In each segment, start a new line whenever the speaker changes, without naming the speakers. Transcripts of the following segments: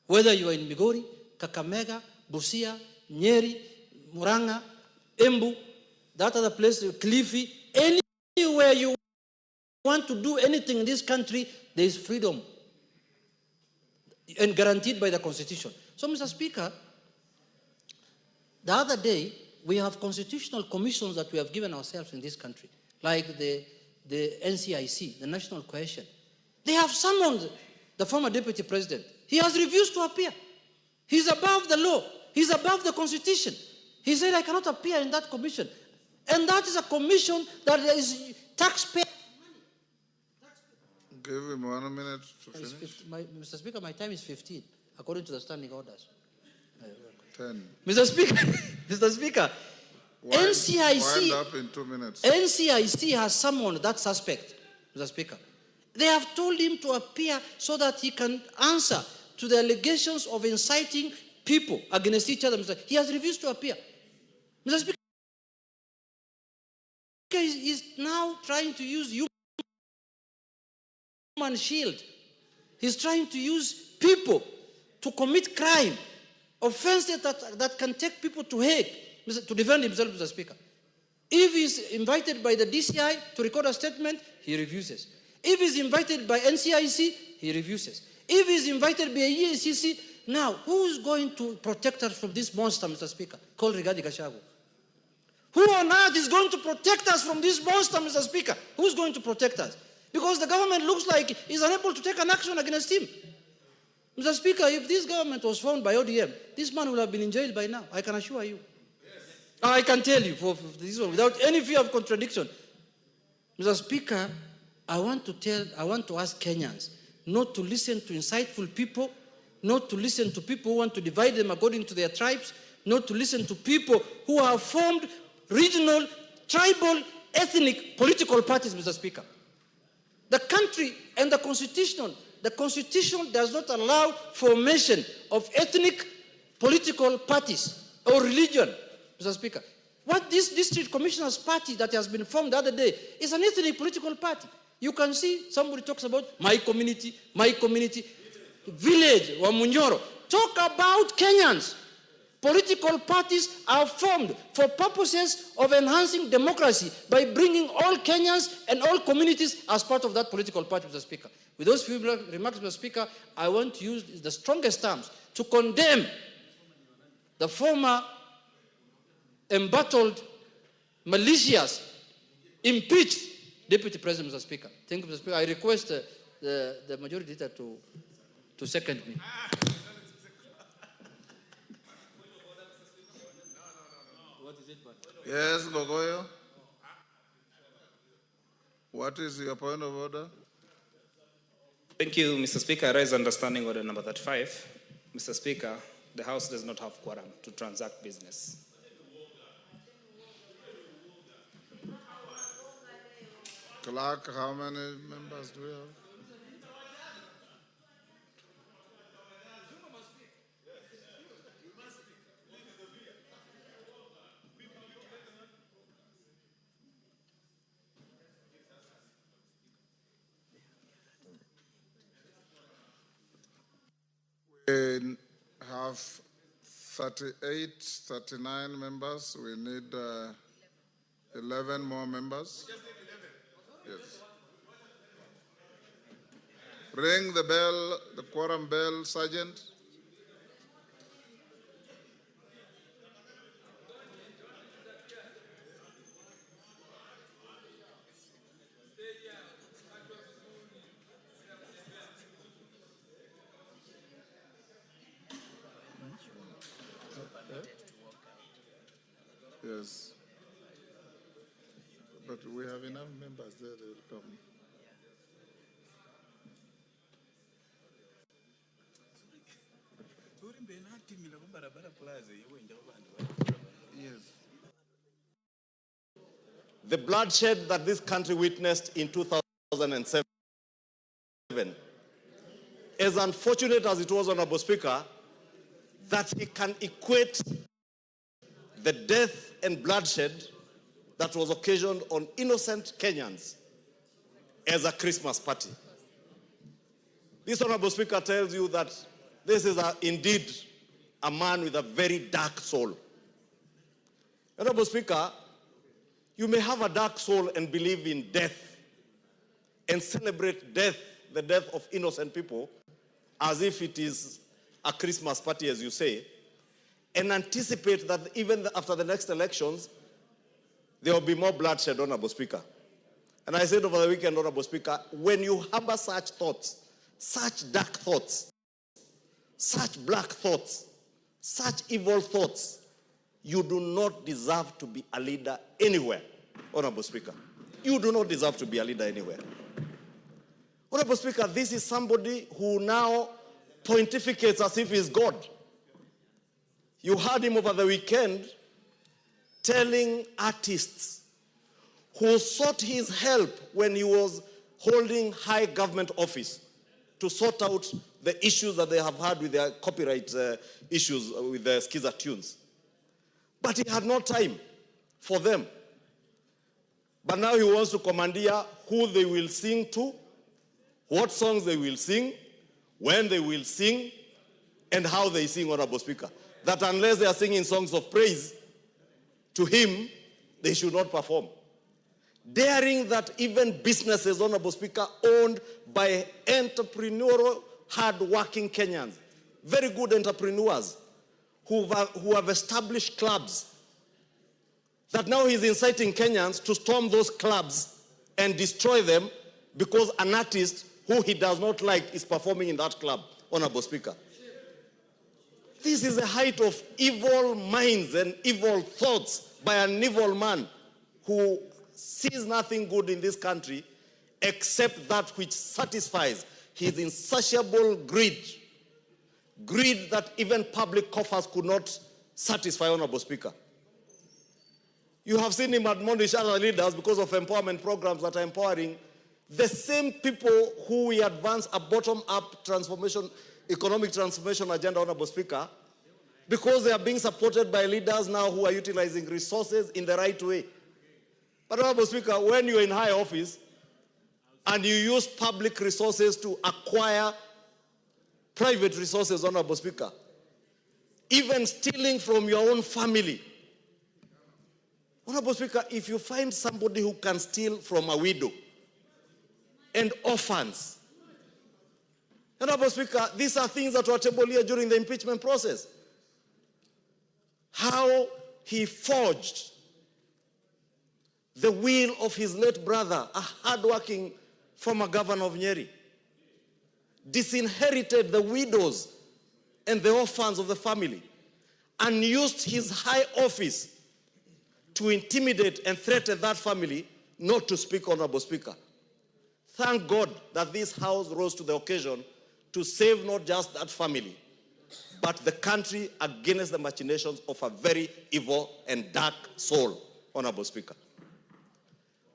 Whether you are in Migori, Kakamega, Busia, Nyeri, Muranga, Embu, that other place, Kilifi, anywhere you want to do anything in this country, there is freedom and guaranteed by the Constitution. So, Mr. Speaker, the other day, we have constitutional commissions that we have given ourselves in this country, like the NCIC, the National Cohesion. They have summoned the former deputy president. He has refused to appear. He's above the law. He's above the Constitution. He said, I cannot appear in that commission. And that is a commission that is taxpayer money.
Give him 1 minute to finish.
Mr. Speaker, my time is 15, according to the standing orders.
10.
Mr. Speaker, Mr. Speaker,
Wind up in 2 minutes.
NCIC has summoned that suspect, Mr. Speaker. They have told him to appear so that he can answer to the allegations of inciting people against each other. He has refused to appear. Mr. Speaker, is now trying to use human shield. He's trying to use people to commit crime, offenses that can take people to Hague to defend himself, Mr. Speaker. If he's invited by the DCI to record a statement, he refuses. If he's invited by NCIC, he refuses. If he's invited by EACC, now who's going to protect us from this monster, Mr. Speaker, called Gachagua? Who on earth is going to protect us from this monster, Mr. Speaker? Who's going to protect us? Because the government looks like it's unable to take an action against him. Mr. Speaker, if this government was formed by ODM, this man would have been in jail by now, I can assure you. Yes. I can tell you for this one, without any fear of contradiction. Mr. Speaker, I want to ask Kenyans not to listen to insightful people, not to listen to people who want to divide them according to their tribes, not to listen to people who have formed regional, tribal, ethnic, political parties, Mr. Speaker. The country and the Constitution does not allow formation of ethnic political parties or religion, Mr. Speaker. What this district commissioners party that has been formed the other day is an ethnic political party. You can see somebody talks about my community, village, or Munyoro. Talk about Kenyans. Political parties are formed for purposes of enhancing democracy by bringing all Kenyans and all communities as part of that political party, Mr. Speaker. With those few remarks, Mr. Speaker, I want to use the strongest terms to condemn the former embattled, malicious, impeached Deputy President, Mr. Speaker. Thank you, Mr. Speaker. I request the majority leader to second me.
Yes, Gogoyo. What is your point of order?
Thank you, Mr. Speaker. I raise understanding order number 35. Mr. Speaker, the House does not have quorum to transact business.
Clerk, how many members do we have? We have 39 members. We need 11 more members. Yes. Ring the bell, the quorum bell, Sergeant. Yes. But we have enough members there, they will come. Yes.
The bloodshed that this country witnessed in 2007, as unfortunate as it was, Honorable Speaker, that he can equate the death and bloodshed that was occasioned on innocent Kenyans as a Christmas party. This Honorable Speaker tells you that this is indeed a man with a very dark soul. Honorable Speaker, you may have a dark soul and believe in death and celebrate death, the death of innocent people, as if it is a Christmas party, as you say, and anticipate that even after the next elections, there will be more bloodshed, Honorable Speaker. And I said over the weekend, Honorable Speaker, when you harbor such thoughts, such dark thoughts, such black thoughts, such evil thoughts, you do not deserve to be a leader anywhere, Honorable Speaker. You do not deserve to be a leader anywhere. Honorable Speaker, this is somebody who now pontificates as if he's God. You heard him over the weekend telling artists who sought his help when he was holding high government office to sort out the issues that they have had with their copyright issues with the Skiza tunes. But he had no time for them. But now he wants to commandeer who they will sing to, what songs they will sing, when they will sing, and how they sing, Honorable Speaker. That unless they are singing songs of praise to him, they should not perform. Daring that even businesses, Honorable Speaker, owned by entrepreneurial, hard-working Kenyans, very good entrepreneurs who have established clubs, that now he's inciting Kenyans to storm those clubs and destroy them because an artist who he does not like is performing in that club, Honorable Speaker. This is a height of evil minds and evil thoughts by an evil man who sees nothing good in this country except that which satisfies his insatiable greed. Greed that even public coffers could not satisfy, Honorable Speaker. You have seen him admonish other leaders because of empowerment programs that are empowering the same people who we advance a bottom-up transformation, economic transformation agenda, Honorable Speaker, because they are being supported by leaders now who are utilizing resources in the right way. But Honorable Speaker, when you're in high office and you use public resources to acquire private resources, Honorable Speaker, even stealing from your own family. Honorable Speaker, if you find somebody who can steal from a widow and orphans, Honorable Speaker, these are things that were tabled here during the impeachment process. How he forged the will of his late brother, a hardworking former governor of Nyeri, disinherited the widows and the orphans of the family, and used his high office to intimidate and threaten that family not to speak, Honorable Speaker. Thank God that this House rose to the occasion to save not just that family, but the country against the machinations of a very evil and dark soul, Honorable Speaker.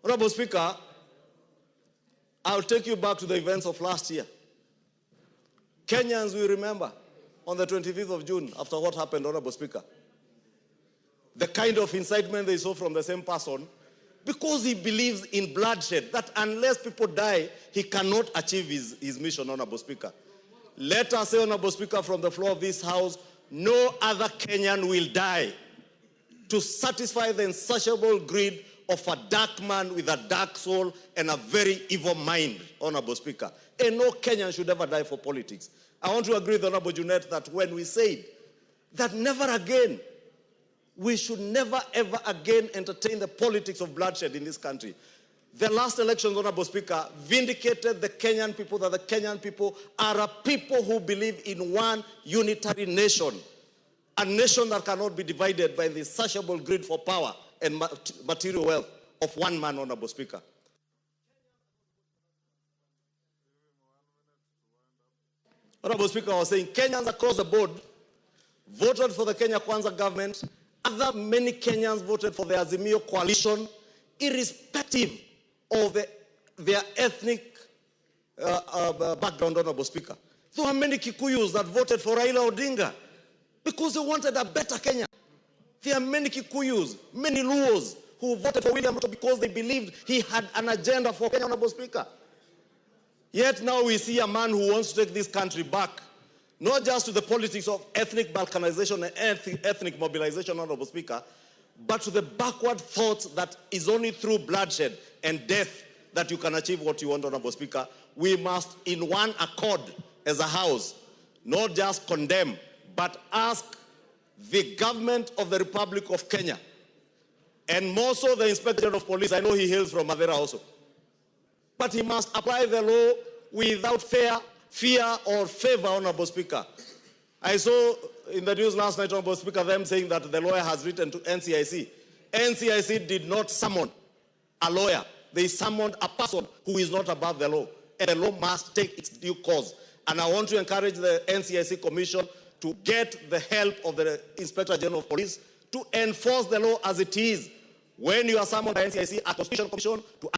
Honorable Speaker, I'll take you back to the events of last year. Kenyans will remember on the 25th of June, after what happened, Honorable Speaker, the kind of incitement they saw from the same person, because he believes in bloodshed, that unless people die, he cannot achieve his mission, Honorable Speaker. Let us say, Honorable Speaker, from the floor of this House, no other Kenyan will die to satisfy the insatiable greed of a dark man with a dark soul and a very evil mind, Honorable Speaker. And no Kenyan should ever die for politics. I want to agree with Honorable Junet that when we said that never again, we should never ever again entertain the politics of bloodshed in this country. The last elections, Honorable Speaker, vindicated the Kenyan people that the Kenyan people are a people who believe in one unitary nation. A nation that cannot be divided by the insatiable greed for power and material wealth of one man, Honorable Speaker. Honorable Speaker, I was saying Kenyans across the board voted for the Kenya Kwanza government. Many Kenyans voted for the Azimio coalition, irrespective of their ethnic background, Honorable Speaker. There were many Kikuyus that voted for Raila Odinga because they wanted a better Kenya. There are many Kikuyus, many Luos who voted for William Ruto because they believed he had an agenda for Kenya, Honorable Speaker. Yet now we see a man who wants to take this country back, not just to the politics of ethnic balkanization and ethnic mobilization, Honorable Speaker, but to the backward thoughts that is only through bloodshed and death that you can achieve what you want, Honorable Speaker. We must, in one accord as a House, not just condemn, but ask the government of the Republic of Kenya, and more so the Inspector of Police. I know he hails from Madera also, but he must apply the law without fear or favor, Honorable Speaker. I saw in the news last night, Honorable Speaker, them saying that the lawyer has written to NCIC. NCIC did not summon a lawyer. They summoned a person who is not above the law. And the law must take its due course. And I want to encourage the NCIC Commission to get the help of the Inspector General of Police to enforce the law as it is. When you are summoned by NCIC, a Constitutional Commission to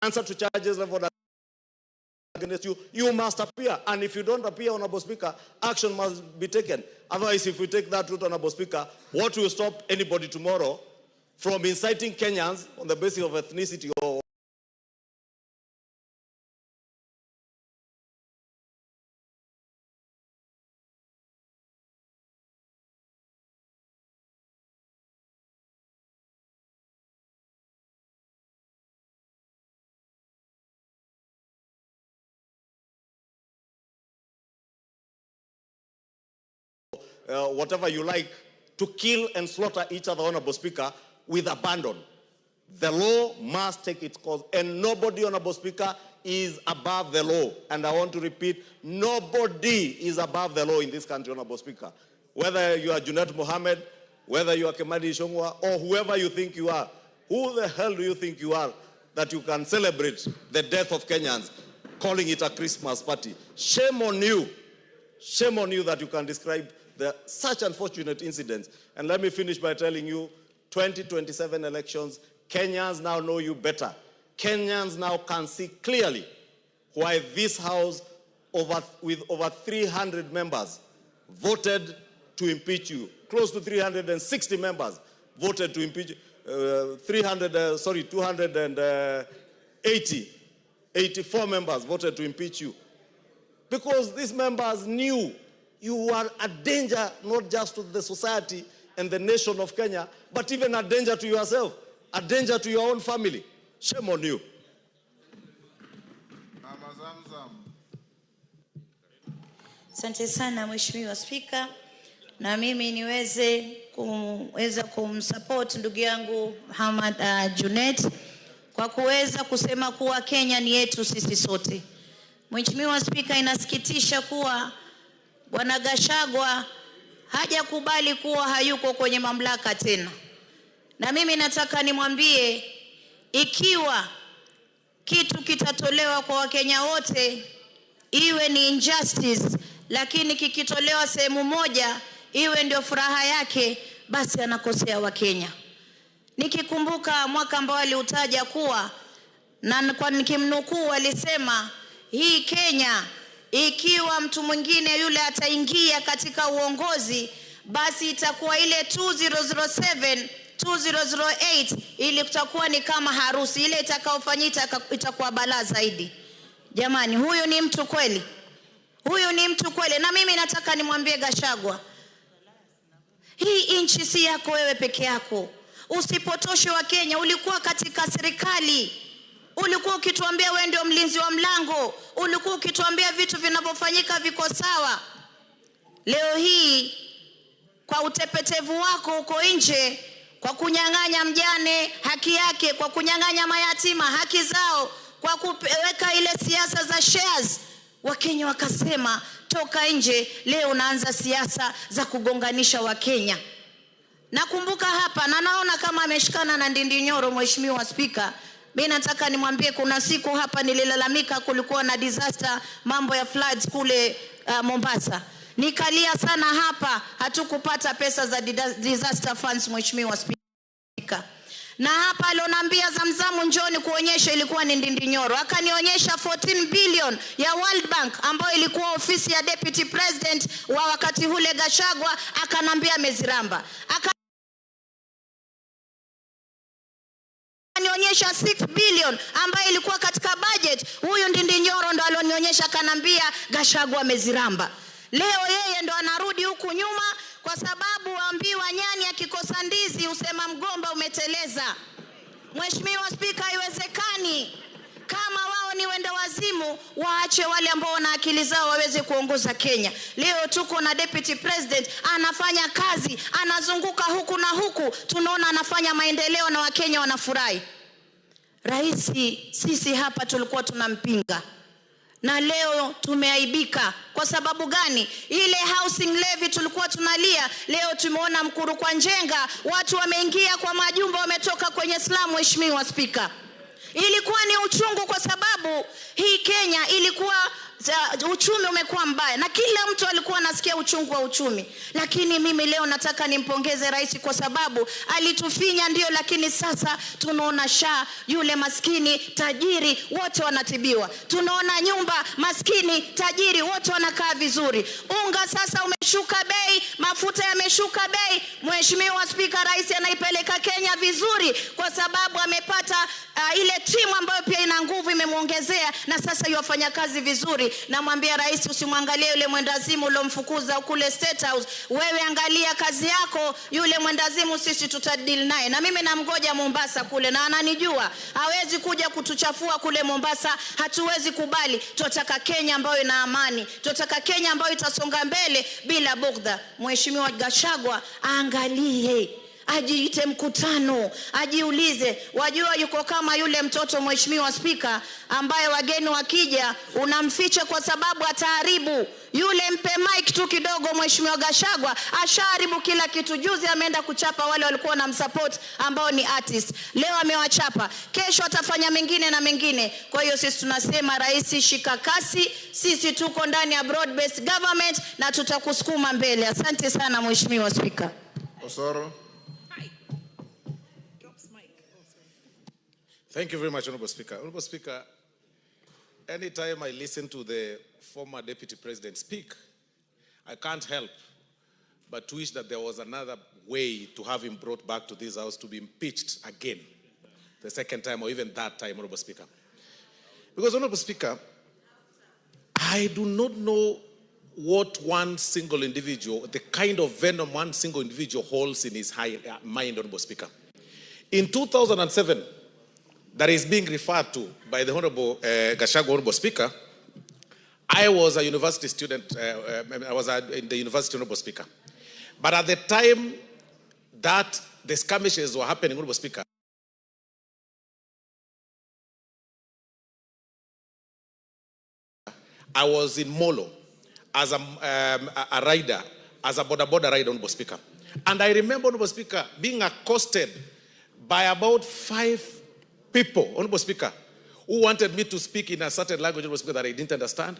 answer to charges leveled against you, you must appear. And if you don't appear, Honorable Speaker, action must be taken. Otherwise, if we take that route, Honorable Speaker, what will stop anybody tomorrow from inciting Kenyans on the basis of ethnicity or whatever you like, to kill and slaughter each other, Honorable Speaker, with abandon. The law must take its course, and nobody, Honorable Speaker, is above the law. And I want to repeat, nobody is above the law in this country, Honorable Speaker. Whether you are Junet Mohammed, whether you are Kemadi Ishongwa, or whoever you think you are, who the hell do you think you are that you can celebrate the death of Kenyans, calling it a Christmas party? Shame on you. Shame on you that you can describe such unfortunate incidents. And let me finish by telling you, 2027 elections, Kenyans now know you better. Kenyans now can see clearly why this House, with over 300 members, voted to impeach you. Close to 360 members voted to impeach 84 members voted to impeach you. Because these members knew you are a danger, not just to the society and the nation of Kenya, but even a danger to yourself, a danger to your own family. Shame on you.
Asante sana Mheshimiwa Spika, na mimi niweze kumsupport ndugu yangu Muhammad Junet kwa kuweza kusema kuwa Kenya ni yetu sisi sote. Mheshimiwa Spika, inasikitisha kuwa Bwana Gachagua hajakubali kuwa hayuko kwenye mamlaka tena. Na mimi nataka nimwambie, ikiwa kitu kitatolewa kwa Wakenya wote, iwe ni injustice, lakini kikitolewa sehemu moja, iwe ndio furaha yake, basi anakosea Wakenya. Nikikumbuka mwaka ambao aliutaja kuwa, na kwa nikimnukuu alisema, hii Kenya, ikiwa mtu mwingine yule ataingia katika uongozi, basi itakuwa ile 2007 2008 ili kutakuwa ni kama harusi, ile itakaofanyika itakuwa balaa zaidi. Jamani, huyu ni mtu kweli? Huyu ni mtu kweli? Na mimi nataka nimwambie Gachagua, hii nchi si yako wewe peke yako. Usipotoshe wa Kenya. Ulikuwa katika serikali, ulikuwa ukituambia wewe ndio mlinzi wa mlango, ulikuwa ukituambia vitu vinavyofanyika viko sawa. Leo hii kwa utepetevu wako uko nje, kwa kunyang'anya mjane haki yake, kwa kunyang'anya mayatima haki zao, kwa kuweka ile siasa za shares, Wakenya wakasema toka nje. Leo unaanza siasa za kugonganisha Wakenya. Nakumbuka hapa na naona kama ameshikana na Ndindi Nyoro, Mheshimiwa Spika. Mimi nataka nimwambie, kuna siku hapa nililalamika, kulikuwa na disaster, mambo ya floods kule Mombasa. Nikalia sana hapa, hatukupata pesa za disaster funds, Mheshimiwa Spika. Na hapa alionambia Zamzamu njoni kuonyesha, ilikuwa ni Ndindinyoro. Akanionyesha 14 billion ya World Bank ambayo ilikuwa ofisi ya Deputy President wa wakati ule Gachagua, akanambia Meziramba. Akanionyesha 6 billion ambayo ilikuwa katika budget. Huyu Ndindinyoro ndo alionionyesha, akanambia Gachagua Meziramba. Leo yeye ndo anarudi huku nyuma, kwa sababu waambiwa nyani akikosa ndizi usema mgomba umeteleza. Mheshimiwa Spika, haiwezekani. Kama wao ni wenda wazimu, waache wale ambao wana akili zao waweze kuongoza Kenya. Leo tuko na Deputy President anafanya kazi, anazunguka huku na huku, tunaona anafanya maendeleo na Wakenya wanafurahi. Rais, sisi hapa tulikuwa tunampinga, na leo tumeaibika. Kwa sababu gani? Ile housing levy tulikuwa tunalia, leo tumeona Mkuru kwa Njenga, watu wameingia kwa majumba, wametoka kwenye slum. Mheshimiwa Spika, ilikuwa ni uchungu, kwa sababu hii Kenya ilikuwa uchumi umekuwa mbaya na kila mtu alikuwa anasikia uchungu wa uchumi. Lakini mimi leo nataka nimpongeze rais, kwa sababu alitufinya ndio, lakini sasa tunaona yule maskini tajiri wote wanatibiwa. Tunaona nyumba maskini tajiri wote wanakaa vizuri. Unga sasa umeshuka bei, mafuta yameshuka bei. Mheshimiwa Spika, rais anaipeleka Kenya vizuri, kwa sababu amepata ile timu ambayo pia ina nguvu, imemuongezea, na sasa yofanya kazi vizuri. Namwambia rais, usimwangalie yule mwendazimu ulomfukuza kule State House. Wewe angalia kazi yako, yule mwendazimu sisi tutadili naye. Na mimi namgoja Mombasa kule, na ananijua. Hawezi kuja kutuchafua kule Mombasa, hatuwezi kubali. Tunataka Kenya ambayo ina amani. Tunataka Kenya ambayo itasonga mbele bila bugdha. Mheshimiwa Gachagua angalie, ajiite mkutano, ajiulize. Wajua yuko kama yule mtoto, Mheshimiwa Spika, ambaye wageni wakija unamficha kwa sababu ataharibu. Yule mpe mic tu kidogo, Mheshimiwa Gachagua ashaharibu kila kitu. Juzi ameenda kuchapa wale walikuwa na msupport ambao ni artist. Leo amewachapa, kesho atafanya mengine na mengine. Kwa hiyo sisi tunasema rais, shika kasi. Sisi tuko ndani ya broad based government na tutakusukuma mbele. Asante sana Mheshimiwa Spika.
Osoro.
Thank you very much, Honorable Speaker. Honorable Speaker, anytime I listen to the former Deputy President speak, I can't help but wish that there was another way to have him brought back to this house to be impeached again, the second time or even that time, Honorable Speaker. Because, Honorable Speaker, I do not know what one single individual, the kind of venom one single individual holds in his mind, Honorable Speaker. In 2007, that is being referred to by the Honorable Gachagua, Honorable Speaker, I was a university student, I was in the university, Honorable Speaker. But at the time that the skirmishes were happening, Honorable Speaker, I was in Molo as a rider, as a border rider, Honorable Speaker. And I remember, Honorable Speaker, being accosted by about 5 people, Honorable Speaker, who wanted me to speak in a certain language, Honorable Speaker, that I didn't understand.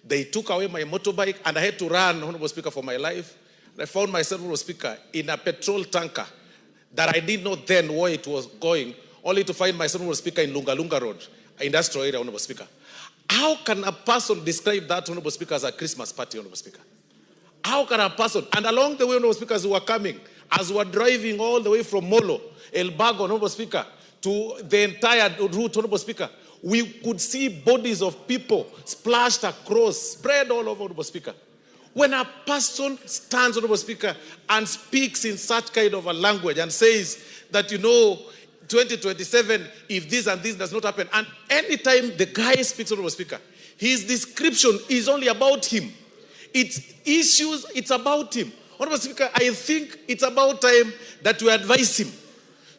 They took away my motorbike and I had to run, Honorable Speaker, for my life. I found myself, Honorable Speaker, in a petrol tanker that I didn't know then where it was going, only to find myself, Honorable Speaker, in Lunga Road, industrial area, Honorable Speaker. How can a person describe that, Honorable Speaker, as a Christmas party, Honorable Speaker? How can a person, and along the way, Honorable Speaker, as we were coming, as we were driving all the way from Molo, El Bago, Honorable Speaker, to the entire route, Honorable Speaker, we could see bodies of people splashed across, spread all over, Honorable Speaker. When a person stands, Honorable Speaker, and speaks in such kind of a language and says that, 2027, if this and this does not happen, and anytime the guy speaks, Honorable Speaker, his description is only about him. It's issues, it's about him. Honorable Speaker, I think it's about time that we advise him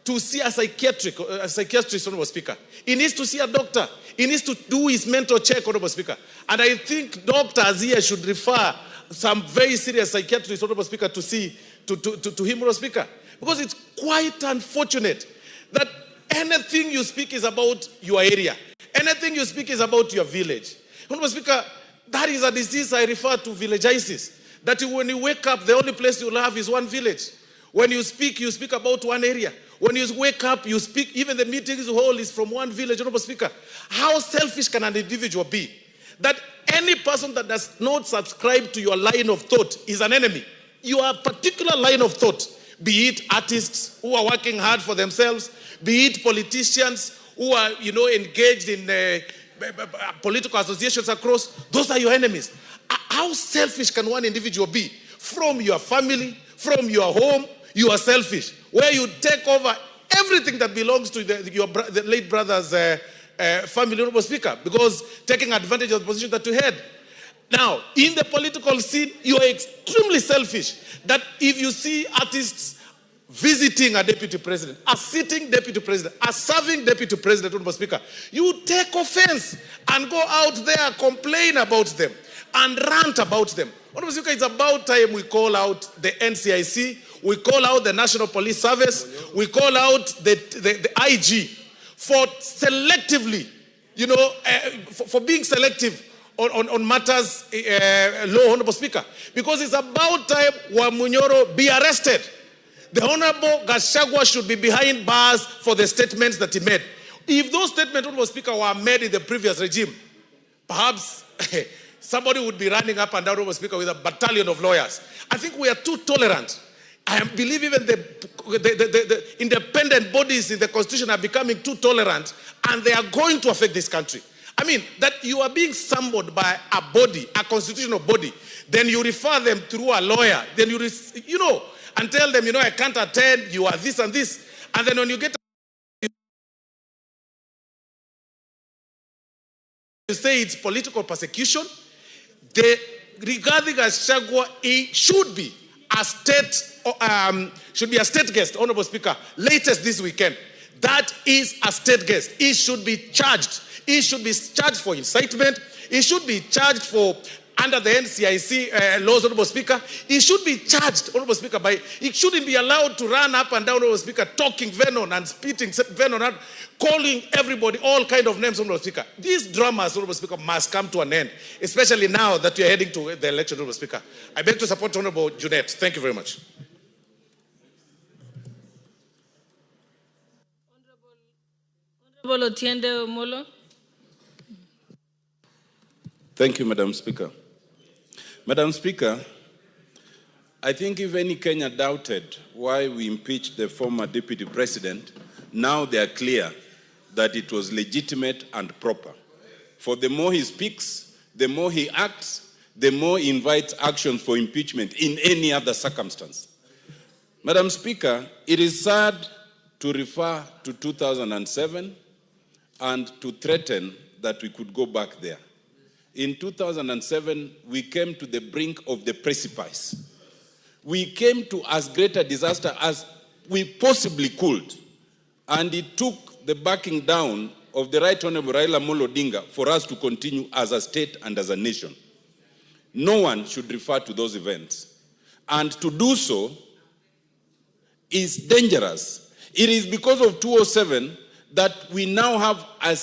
to see a psychiatrist, Honorable Speaker. He needs to see a doctor. He needs to do his mental check, Honorable Speaker. And I think doctors here should refer some very serious psychiatrists, Honorable Speaker, to see to him, Honorable Speaker. Because it's quite unfortunate that anything you speak is about your area. Anything you speak is about your village. Honorable Speaker, that is a disease I refer to, villagitis. That when you wake up, the only place you'll have is one village.
When you speak about one area. When you wake up, you speak, even the meetings hall is from one village, Honorable Speaker. How selfish can an individual be? That any person that does not subscribe to your line of thought is an enemy. Your particular line of thought, be it artists who are working hard for themselves, be it politicians who are, engaged in political associations across, those are your enemies. How selfish can one individual be? From your family, from your home, you are selfish. Where you take over everything that belongs to the late brother's family, Honorable Speaker, because taking advantage of the position that you had. Now, in the political scene, you are extremely selfish. That if you see artists visiting a deputy president, a sitting deputy president, a serving deputy president, Honorable Speaker, you take offense and go out there, complain about them, and rant about them. Honorable Speaker, it's about time we call out the NCIC, we call out the National Police Service, we call out the IG for selectively, for being selective on matters law, Honorable Speaker. Because it's about time Wamunyoro be arrested. The Honorable Gachagua should be behind bars for the statements that he made. If those statements, Honorable Speaker, were made in the previous regime, perhaps somebody would be running up and down, Honorable Speaker, with a battalion of lawyers. I think we are too tolerant. I believe even the independent bodies in the Constitution are becoming too tolerant, and they are going to affect this country. I mean, that you are being summoned by a body, a constitutional body, then you refer them through a lawyer, then and tell them, I can't attend, you are this and this. And then when you get, you say it's political persecution, regarding Gachagua, he should be a state guest, Honorable Speaker, latest this weekend. That is a state guest. He should be charged. He should be charged for incitement. He should be charged for, under the NCIC laws, Honorable Speaker. He should be charged, Honorable Speaker, he shouldn't be allowed to run up and down, Honorable Speaker, talking venom and spitting venom and calling everybody all kind of names, Honorable Speaker. These dramas, Honorable Speaker, must come to an end, especially now that we are heading to the election, Honorable Speaker. I beg to support Honorable Junet. Thank you very much.
Honorable Otiende Omolo.
Thank you, Madam Speaker. Madam Speaker, I think if any Kenya doubted why we impeached the former deputy president, now they are clear that it was legitimate and proper. For the more he speaks, the more he acts, the more he invites actions for impeachment in any other circumstance. Madam Speaker, it is sad to refer to 2007 and to threaten that we could go back there. In 2007, we came to the brink of the precipice. We came to as great a disaster as we possibly could. And it took the backing down of the Right Honorable Raila Amolo Odinga for us to continue as a state and as a nation. No one should refer to those events. And to do so is dangerous. It is because of 207 that we now have a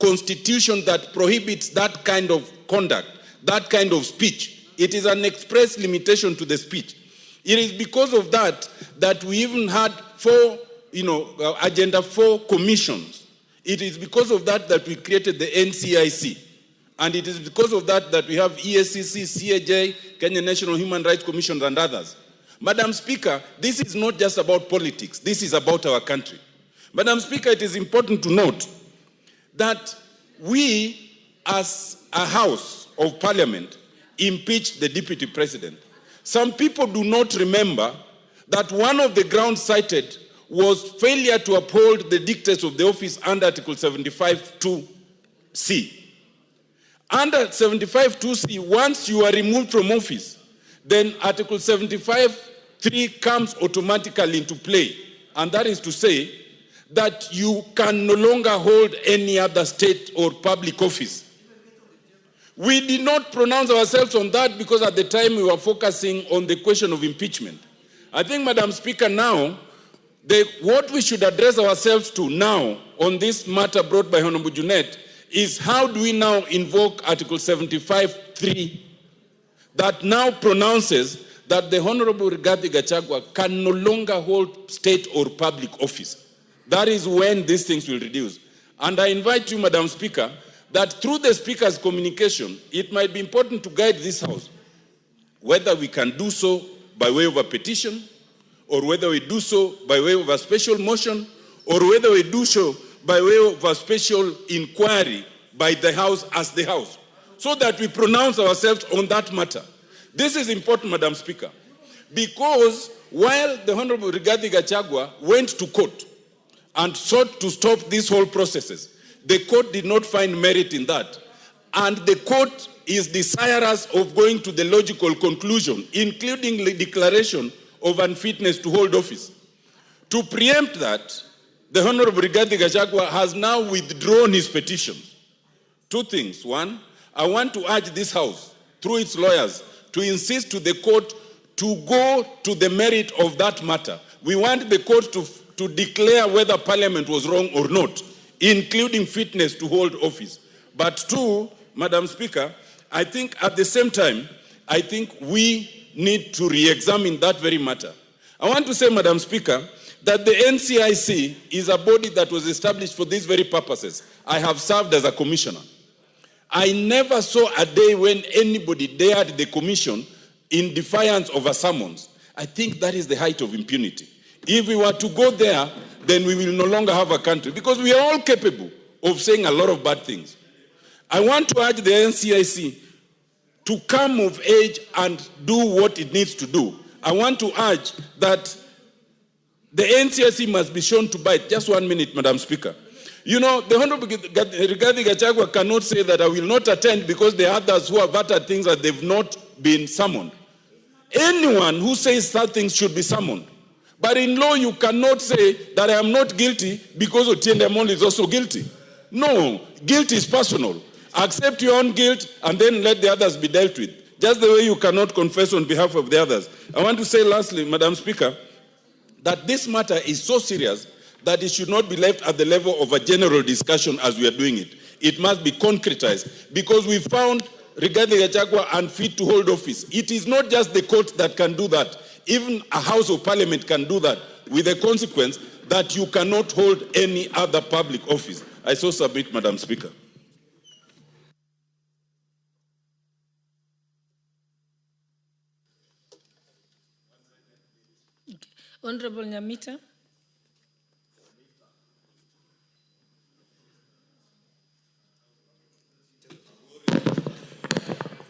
constitution that prohibits that kind of conduct, that kind of speech. It is an express limitation to the speech. It is because of that that we even had Agenda 4 commissions. It is because of that that we created the NCIC. And it is because of that that we have ESCC, CAJ, Kenya National Human Rights Commission, and others. Madam Speaker, this is not just about politics. This is about our country. Madam Speaker, it is important to note that we, as a House of Parliament, impeached the Deputy President. Some people do not remember that one of the grounds cited was failure to uphold the dictates of the office under Article 75(2)(c). Under 75(2)(c), once you are removed from office, then Article 75(3) comes automatically into play. And that is to say that you can no longer hold any other state or public office. We did not pronounce ourselves on that because at the time we were focusing on the question of impeachment. I think, Madam Speaker, now, what we should address ourselves to now on this matter brought by Honorable Junet is how do we now invoke Article 75(3) that now pronounces that the Honorable Rigathi Gachagua can no longer hold state or public office. That is when these things will reduce. And I invite you, Madam Speaker, that through the Speaker's communication, it might be important to guide this House, whether we can do so by way of a petition, or whether we do so by way of a special motion, or whether we do so by way of a special inquiry by the House as the House, so that we pronounce ourselves on that matter. This is important, Madam Speaker, because while the Honorable Rigathi Gachagua went to court and sought to stop these whole processes, the court did not find merit in that. And the court is desirous of going to the logical conclusion, including the declaration of unfitness to hold office. To preempt that, the Honorable Rigathi Gachagua has now withdrawn his petition. Two things. One, I want to urge this House, through its lawyers, to insist to the court to go to the merit of that matter. We want the court to declare whether Parliament was wrong or not, including fitness to hold office. But two, Madam Speaker, I think at the same time, I think we need to re-examine that very matter. I want to say, Madam Speaker, that the NCIC is a body that was established for these very purposes. I have served as a commissioner. I never saw a day when anybody dared the commission in defiance of a summons. I think that is the height of impunity. If we were to go there, then we will no longer have a country, because we are all capable of saying a lot of bad things. I want to urge the NCIC to come of age and do what it needs to do. I want to urge that the NCIC must be shown to bite. Just 1 minute, Madam Speaker. You know, the Honorable Rigathi Gachagua cannot say that I will not attend because there are others who have uttered things that they've not been summoned. Anyone who says that things should be summoned. But in law, you cannot say that I am not guilty because Otiende Amolo is also guilty. No, guilt is personal. Accept your own guilt and then let the others be dealt with. Just the way you cannot confess on behalf of the others. I want to say lastly, Madam Speaker, that this matter is so serious that it should not be left at the level of a general discussion as we are doing it. It must be concretized, because we found Rigathi Gachagua unfit to hold office. It is not just the court that can do that. Even a House of Parliament can do that, with the consequence that you cannot hold any other public office. I so submit, Madam Speaker.
Honorable Nyamita.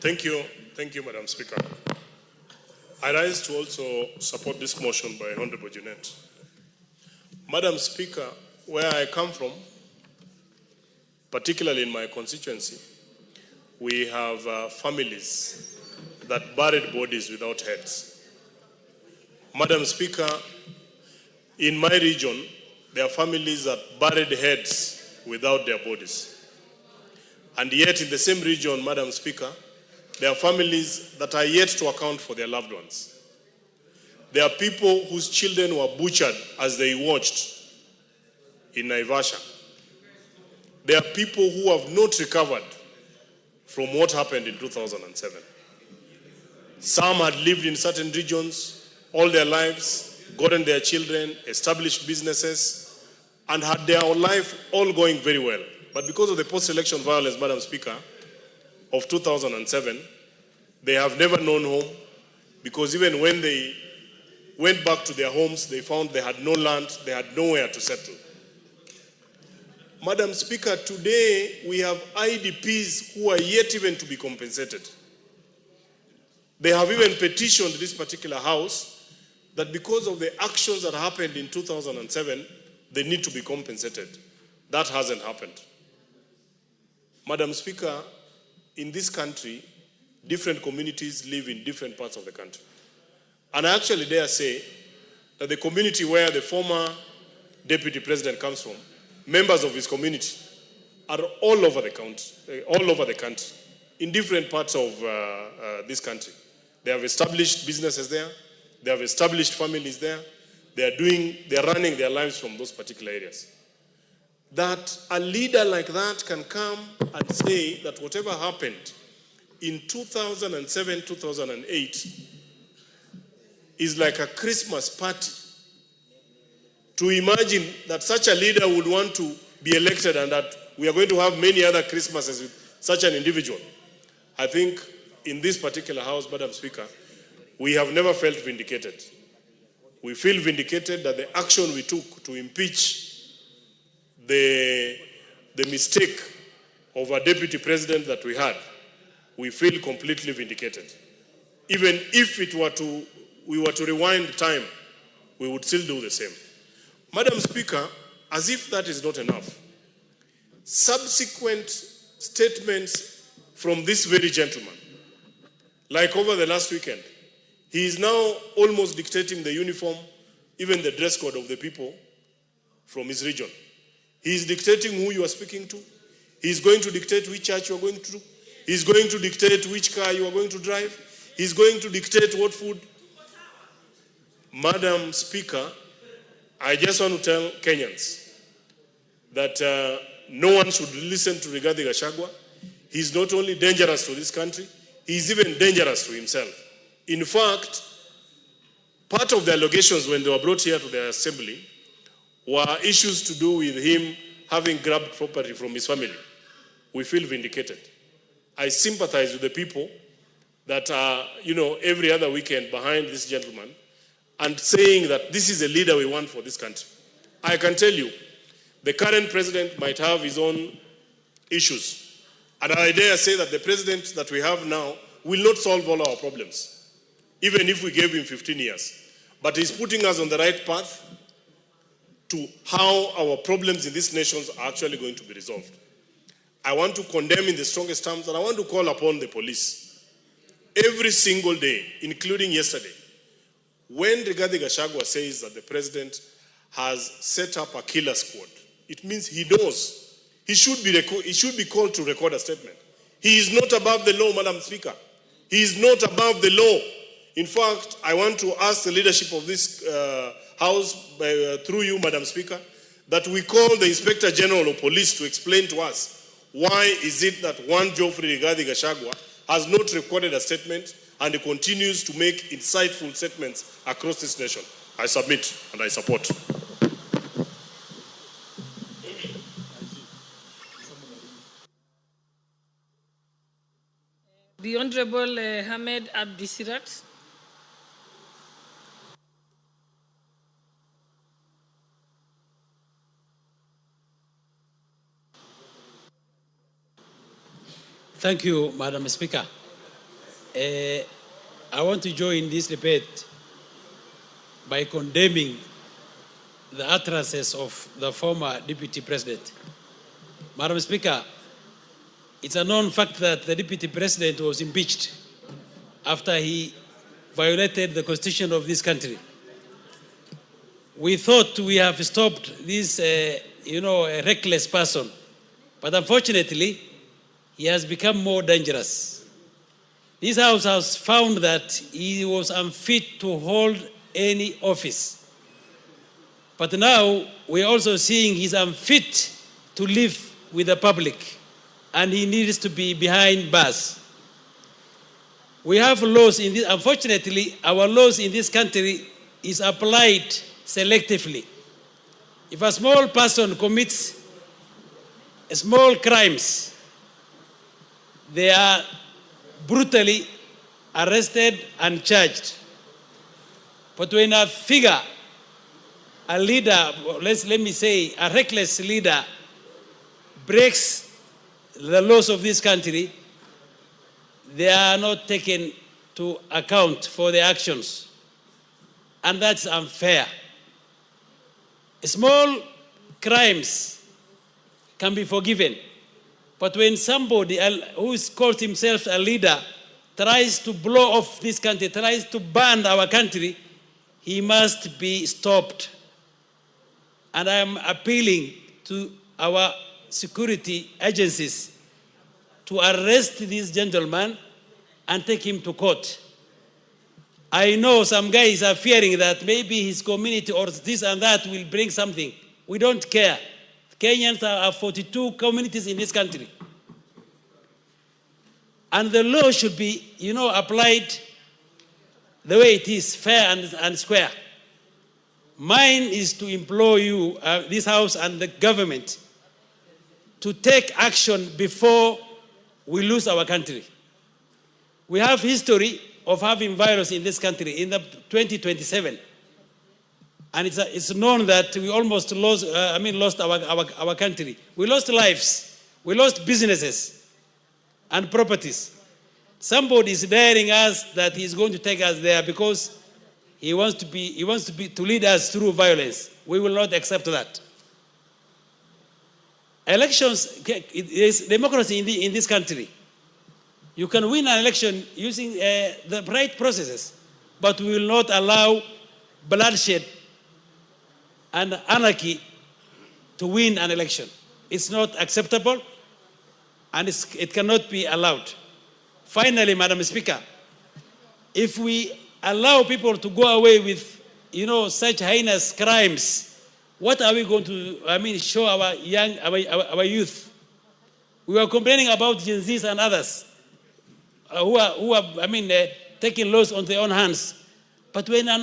Thank you, Madam Speaker. I rise to also support this motion by Honorable Junet. Madam Speaker, where I come from, particularly in my constituency, we have families that buried bodies without heads. Madam Speaker, in my region, there are families that buried heads without their bodies. And yet in the same region, Madam Speaker, there are families that are yet to account for their loved ones. There are people whose children were butchered as they watched in Naivasha. There are people who have not recovered from what happened in 2007. Some had lived in certain regions all their lives, gotten their children, established businesses, and had their life all going very well. But because of the post-election violence, Madam Speaker, of 2007, they have never known home, because even when they went back to their homes, they found they had no land, they had nowhere to settle. Madam Speaker, today we have IDPs who are yet even to be compensated. They have even petitioned this particular House that because of the actions that happened in 2007, they need to be compensated. That hasn't happened. Madam Speaker, in this country, different communities live in different parts of the country. And I actually dare say that the community where the former deputy president comes from, members of his community are all over the country, in different parts of this country. They have established businesses there. They have established families there. They are running their lives from those particular areas. That a leader like that can come and say that whatever happened in 2007, 2008, is like a Christmas party. To imagine that such a leader would want to be elected and that we are going to have many other Christmases with such an individual. I think in this particular house, Madam Speaker, we have never felt vindicated. We feel vindicated that the action we took to impeach the mistake of a deputy president that we had, we feel completely vindicated. Even if we were to rewind time, we would still do the same. Madam Speaker, as if that is not enough, subsequent statements from this very gentleman, like over the last weekend, he is now almost dictating the uniform, even the dress code of the people from his region. He is dictating who you are speaking to. He is going to dictate which church you are going to. He is going to dictate which car you are going to drive. He is going to dictate what food. Madam Speaker, I just want to tell Kenyans that no one should listen to Rigathi Gachagua. He is not only dangerous to this country, he is even dangerous to himself. In fact, part of the allegations when they were brought here to the assembly were issues to do with him having grabbed property from his family. We feel vindicated. I sympathize with the people that are, every other weekend behind this gentleman and saying that this is a leader we want for this country. I can tell you, the current president might have his own issues. And I dare say that the president that we have now will not solve all our problems, even if we gave him 15 years. But he's putting us on the right path to how our problems in this nation are actually going to be resolved. I want to condemn in the strongest terms, and I want to call upon the police. Every single day, including yesterday, when Rigathi Gachagua says that the president has set up a killer squad, it means he knows. He should be called to record a statement. He is not above the law, Madam Speaker. He is not above the law. In fact, I want to ask the leadership of this House, through you, Madam Speaker, that we call the Inspector General of Police to explain to us why is it that one Geoffrey Rigathi Gachagua has not recorded a statement and he continues to make insightful statements across this nation. I submit and I support.
The Honorable Hamed Abdisirat.
Thank you, Madam Speaker. I want to join this debate by condemning the utterances of the former Deputy President. Madam Speaker, it's a known fact that the Deputy President was impeached after he violated the Constitution of this country. We thought we have stopped this, a reckless person, but unfortunately, he has become more dangerous. This House has found that he was unfit to hold any office. But now we're also seeing he's unfit to live with the public, and he needs to be behind bars. We have laws in this, unfortunately, our laws in this country is applied selectively. If a small person commits small crimes, they are brutally arrested and charged. But when a figure, a leader, let me say, a reckless leader breaks the laws of this country, they are not taken to account for their actions. And that's unfair. Small crimes can be forgiven. But when somebody who calls himself a leader tries to blow off this country, tries to ban our country, he must be stopped. And I am appealing to our security agencies to arrest this gentleman and take him to court. I know some guys are fearing that maybe his community or this and that will bring something. We don't care. Kenyans have 42 communities in this country. And the law should be, applied the way it is, fair and square. Mine is to implore you, this House and the government, to take action before we lose our country. We have history of having violence in this country in the 2027. And it's known that we almost lost our country. We lost lives, we lost businesses and properties. Somebody is daring us that he's going to take us there because he wants to lead us through violence. We will not accept that. Elections is democracy in this country. You can win an election using the right processes, but we will not allow bloodshed and anarchy to win an election. It's not acceptable, and it cannot be allowed. Finally, Madam Speaker, if we allow people to go away with, such heinous crimes, what are we going to, show our youth? We are complaining about Gen Zs and others who are taking laws on their own hands. But when an